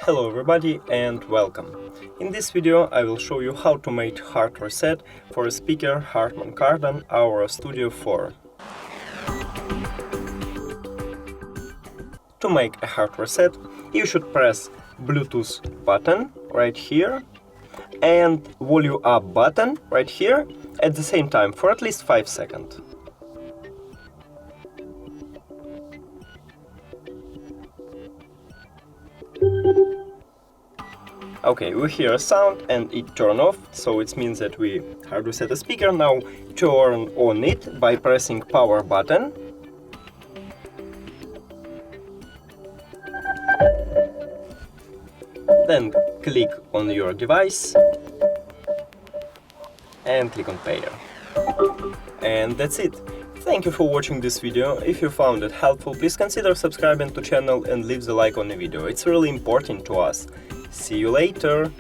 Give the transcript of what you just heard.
Hello everybody and welcome. In this video I will show you how to make hard reset for a speaker Harman Kardon Aura Studio 4. To make a hard reset, you should press Bluetooth button right here and volume up button right here at the same time for at least 5 seconds. Okay, we hear a sound and it turns off, so it means that we hard reset the speaker. Now turn on it by pressing power button. Then click on your device and click on pair. And that's it. Thank you for watching this video. If you found it helpful, please consider subscribing to the channel and leave the like on the video. It's really important to us. See you later!